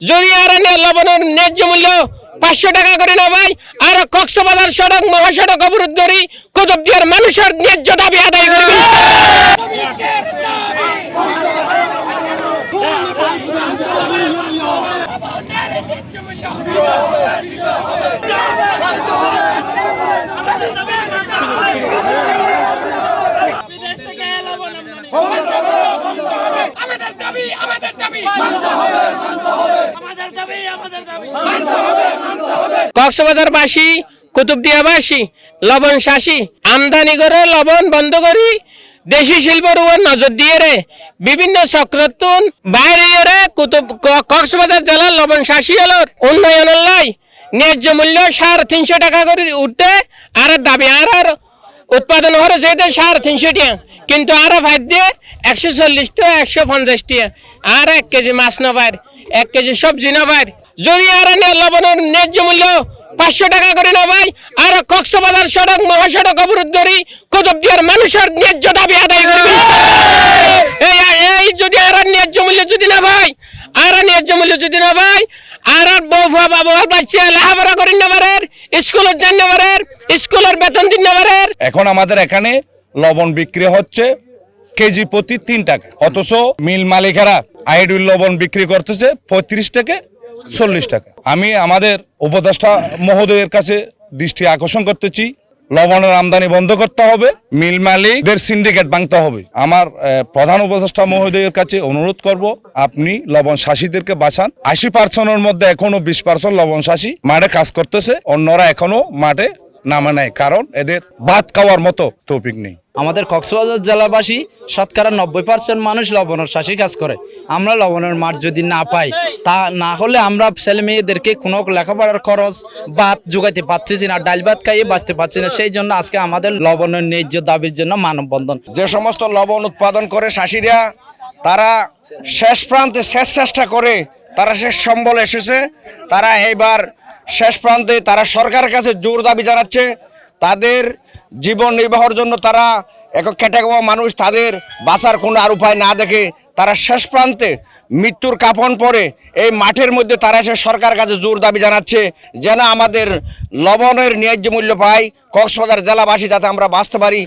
যদি আর লবণের ন্যায্য মূল্য 500 টাকা করে না ভাই, আর কক্সবাজার সড়ক মহাসড়ক অবরোধ করি কুতুবদিয়ার মানুষের ন্যায্য দাবি আদায় করবে। কক্সবাজারবাসী কুতুবদিয়াবাসী লবণ শাসী আমদানি করে লবণ বন্ধ করি দেশি শিল্পের উপর নজর দিয়ে রে বিভিন্ন চক্রতুন বাইরে কক্সবাজার জেলার লবণ শাসী হলোর উন্নয়ন লাই ন্যায্য মূল্য 350 টাকা করে উঠতে আর দাবি আর উৎপাদন খরচ হইতে 350 টাকা, কিন্তু আর ভাই দিয়ে 140 টাকা 150 টাকা আর 1 কেজি মাছ না পায়, 1 কেজি সবজি না পায়। যদি আর লবণের ন্যায্য মূল্য 500 টাকা করে না ভাই, আর কক্সবাজার সড়ক মহাসড়ক অবরোধ করি কুতুবদিয়ার মানুষের ন্যায্য দাবি আদায় করবে। এই যদি আর ন্যায্য মূল্য যদি না ভাই, আর ন্যায্য মূল্য যদি না ভাই, আর বউফা বাবার বাচ্চা লেখাপড়া করেন না পারে, স্কুলের যান না পারে, স্কুলের বেতন দিন না পারে। এখন আমাদের এখানে লবণ বিক্রি হচ্ছে কেজি প্রতি 3 টাকা, অথচ মিল মালিকেরা আইডুল লবণ বিক্রি করতেছে 35 থেকে 40 টাকা। আমি আমাদের উপদেষ্টা মহোদয়ের কাছে দৃষ্টি আকর্ষণ করতেছি, লবণের আমদানি বন্ধ করতে হবে, মিল মালিকদের সিন্ডিকেট ভাঙতে হবে। আমার প্রধান উপদেষ্টা মহোদয়ের কাছে অনুরোধ করব, আপনি লবণ শাসীদেরকে বাঁচান। 80% মধ্যে এখনো 20% লবণ শাসী মাঠে কাজ করতেছে, অন্যরা এখনো মাঠে নামে নাই, কারণ এদের ভাত খাওয়ার মতো তৌফিক নেই। আমাদের কক্সবাজার জেলাবাসী শতকরা 90% মানুষ লবণের চাষি কাজ করে। আমরা লবণের মাঠ যদি না পাই, তা না হলে আমরা ছেলে মেয়েদেরকে কোনো লেখাপড়ার খরচ ভাত যোগাইতে পারছি না, ডাল ভাত খাইয়ে বাঁচতে পারছি না। সেই জন্য আজকে আমাদের লবণের ন্যায্য দাবির জন্য মানববন্ধন। যে সমস্ত লবণ উৎপাদন করে চাষিরা, তারা শেষ প্রান্তে শেষ চেষ্টা করে তারা শেষ সম্বল এসেছে, তারা এইবার শেষ প্রান্তে তারা সরকারের কাছে জোর দাবি জানাচ্ছে। তাদের জীবন নির্বাহের জন্য তারা এক খেটে খাওয়া মানুষ, তাদের বাঁচার কোনো আর উপায় না দেখে তারা শেষ প্রান্তে মৃত্যুর কাপন পরে এই মাঠের মধ্যে তারা এসে সরকারের কাছে জোর দাবি জানাচ্ছে যেন আমাদের লবণের ন্যায্য মূল্য পাই, কক্সবাজার জেলাবাসী যাতে আমরা বাঁচতে পারি।